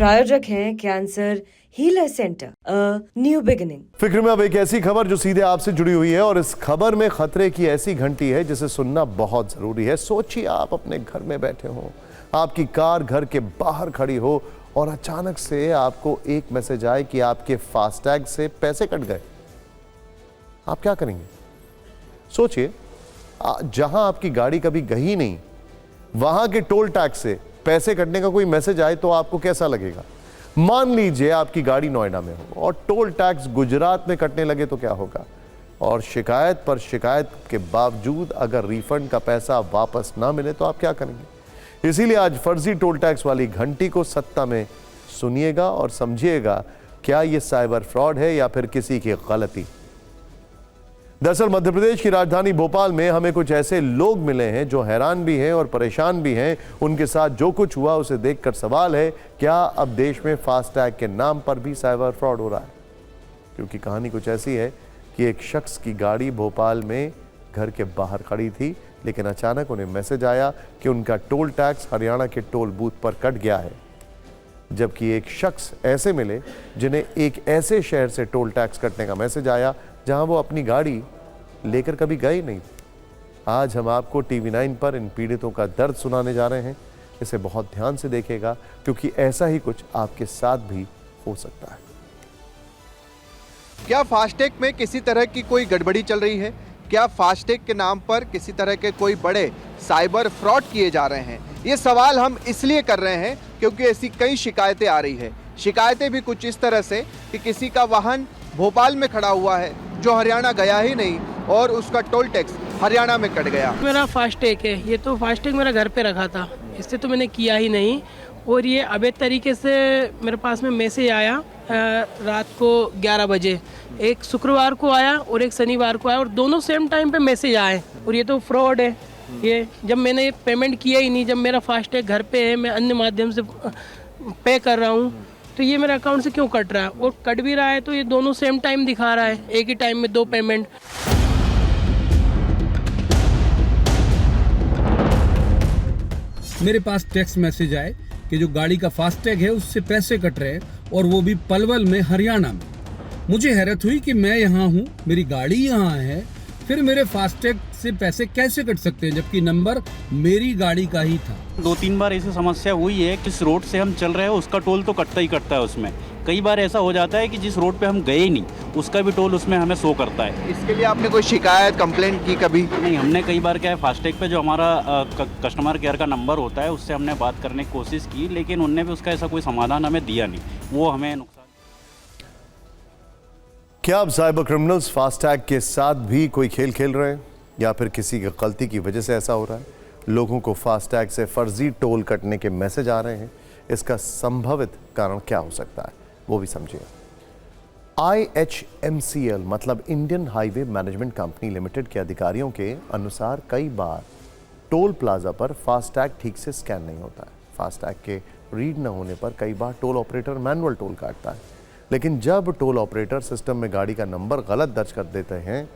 प्रायोजक हैं cancer healer centre, new beginning. फिक्र में अब एक ऐसी खबर जो सीधे आपसे जुड़ी हुई है और इस खबर में खतरे की ऐसी घंटी है जिसे सुनना बहुत जरूरी है। सोचिए आप अपने घर में बैठे हो, आपकी कार घर के बाहर खड़ी हो और अचानक से आपको एक मैसेज आए कि आपके फास्टैग से पैसे कट गए। आप क्या करेंगे? सोचिए, जहां आपकी गाड़ी कभी गई नहीं वहां के टोल टैक्स से पैसे कटने का कोई मैसेज आए तो आपको कैसा लगेगा? मान लीजिए आपकी गाड़ी नोएडा में हो और टोल टैक्स गुजरात में कटने लगे तो क्या होगा? और शिकायत पर शिकायत के बावजूद अगर रिफंड का पैसा वापस ना मिले तो आप क्या करेंगे? इसीलिए आज फर्जी टोल टैक्स वाली घंटी को सत्ता में सुनिएगा और समझिएगा, क्या यह साइबर फ्रॉड है या फिर किसी की गलती। दरअसल मध्य प्रदेश की राजधानी भोपाल में हमें कुछ ऐसे लोग मिले हैं जो हैरान भी हैं और परेशान भी हैं। उनके साथ जो कुछ हुआ उसे देखकर सवाल है, क्या अब देश में फास्टैग के नाम पर भी साइबर फ्रॉड हो रहा है? क्योंकि कहानी कुछ ऐसी है कि एक शख्स की गाड़ी भोपाल में घर के बाहर खड़ी थी, लेकिन अचानक उन्हें मैसेज आया कि उनका टोल टैक्स हरियाणा के टोल बूथ पर कट गया है। जबकि एक शख्स ऐसे मिले जिन्हें एक ऐसे शहर से टोल टैक्स कटने का मैसेज आया जहां वो अपनी गाड़ी लेकर कभी गए नहीं। आज हम आपको TV9 पर इन पीड़ितों का दर्द सुनाने जा रहे हैं। इसे बहुत ध्यान से देखिएगा क्योंकि ऐसा ही कुछ आपके साथ भी हो सकता है। क्या फास्टैग में किसी तरह की कोई गड़बड़ी चल रही है? क्या फास्टैग के नाम पर किसी तरह के कोई बड़े साइबर फ्रॉड किए जा रहे हैं? ये सवाल हम इसलिए कर रहे हैं क्योंकि ऐसी कई शिकायतें आ रही है। शिकायतें भी कुछ इस तरह से कि किसी का वाहन भोपाल में खड़ा हुआ है जो हरियाणा गया ही नहीं और उसका टोल टैक्स हरियाणा में कट गया। मेरा फास्टैग है, ये तो फास्टैग मेरा घर पे रखा था, इससे तो मैंने किया ही नहीं। और ये अवैध तरीके से मेरे पास में मैसेज आया रात को 11 बजे, एक शुक्रवार को आया और एक शनिवार को आया और दोनों सेम टाइम पे मैसेज आए और ये तो फ्रॉड है। ये जब मैंने पेमेंट किया ही नहीं, जब मेरा फास्टैग घर पे है, मैं अन्य माध्यम से पे कर रहा हूँ, तो ये मेरे अकाउंट से क्यों कट रहा है? और कट भी रहा है तो ये दोनों सेम टाइम दिखा रहा है, एक ही टाइम में दो पेमेंट। मेरे पास टेक्स्ट मैसेज आए कि जो गाड़ी का फास्टैग है उससे पैसे कट रहे हैं और वो भी पलवल में, हरियाणा में। मुझे हैरत हुई कि मैं यहाँ हूँ, मेरी गाड़ी यहाँ है, फिर मेरे फास्टैग से पैसे कैसे कट सकते हैं जबकि नंबर मेरी गाड़ी का ही था। 2-3 बार ऐसी समस्या हुई है कि जिस रोड से हम चल रहे हैं उसका टोल तो कटता ही कटता है। उसमें कई बार ऐसा हो जाता है कि जिस रोड पे हम गए ही नहीं उसका भी टोल उसमें हमें शो करता है। इसके लिए आपने कोई शिकायत, कंप्लेंट की कभी? नहीं, हमने कई बार क्या है, फास्टैग पे जो हमारा कस्टमर केयर का नंबर होता है उससे हमने बात करने की कोशिश की, लेकिन उनने भी उसका ऐसा कोई समाधान हमें दिया नहीं। वो हमें नुकसान। क्या अब साइबर क्रिमिनल्स फास्टैग के साथ भी कोई खेल खेल रहे हैं या फिर किसी की गलती की वजह से ऐसा हो रहा है? लोगों को फास्टैग से फर्जी टोल कटने के मैसेज आ रहे हैं। इसका संभावित कारण क्या हो सकता है वो भी समझिए। IHMCL मतलब Indian highway management company limited के अधिकारियों के अनुसार कई बार टोल प्लाजा पर फास्टैग ठीक से स्कैन नहीं होता है। फास्टैग के रीड न होने पर कई बार टोल ऑपरेटर मैनुअल टोल काटता है, लेकिन जब टोल ऑपरेटर सिस्टम में गाड़ी का नंबर गलत दर्ज कर देते हैं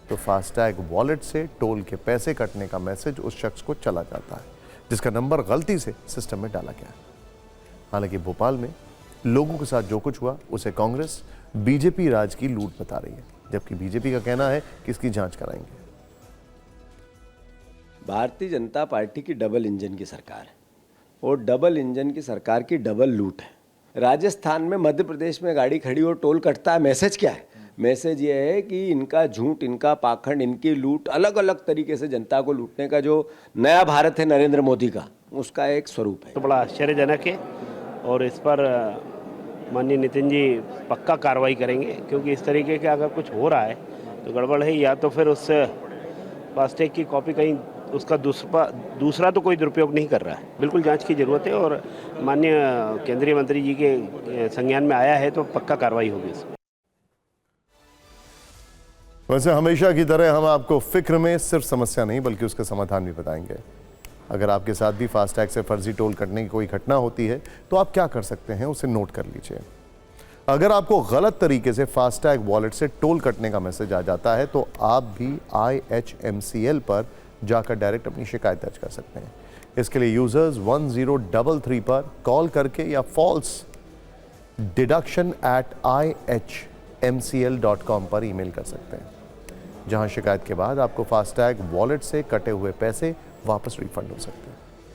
तो फास्टैग वॉलेट से टोल के पैसे कटने का मैसेज उस शख्स को चला जाता है जिसका नंबर गलती से सिस्टम में डाला गया है। हालांकि भोपाल में लोगों के साथ जो कुछ हुआ उसे कांग्रेस बीजेपी राज की लूट बता रही है, जबकि बीजेपी का कहना है कि इसकी जांच कराएंगे। भारतीय जनता पार्टी की डबल इंजन की सरकार है और डबल इंजन की सरकार की डबल लूट है। राजस्थान में, मध्य प्रदेश में गाड़ी खड़ी और टोल कटता है। मैसेज क्या है? मैसेज ये है कि इनका झूठ, इनका पाखंड, इनकी लूट, अलग अलग तरीके से जनता को लूटने का जो नया भारत है नरेंद्र मोदी का, उसका एक स्वरूप है। तो बड़ा आश्चर्यजनक है और इस पर माननीय नितिन जी पक्का कार्रवाई करेंगे, क्योंकि इस तरीके के अगर कुछ हो रहा है तो गड़बड़ है। या तो फिर उस फास्टैग की कॉपी कहीं उसका दूसरा तो कोई दुरुपयोग नहीं कर रहा है। बिल्कुल जांच की जरूरत है और माननीय केंद्रीय मंत्री जी के संज्ञान में आया है तो पक्का कार्रवाई होगी इसमें। वैसे हमेशा की तरह हम आपको फिक्र में सिर्फ समस्या नहीं बल्कि उसका समाधान भी बताएंगे। अगर आपके साथ भी फास्टैग से फर्जी टोल कटने की कोई घटना होती है तो आप क्या कर सकते हैं उसे नोट कर लीजिए। अगर आपको गलत तरीके से फास्टैग वॉलेट से टोल कटने का मैसेज आ जाता है तो आप भी IHMCL पर जाकर डायरेक्ट अपनी शिकायत दर्ज कर सकते हैं। इसके लिए यूजर्स 1033 पर कॉल करके या फॉल्स deduction@ihmcl.com पर ईमेल कर सकते हैं, जहां शिकायत के बाद आपको फास्टैग वॉलेट से कटे हुए पैसे वापस रिफंड हो सकते हैं।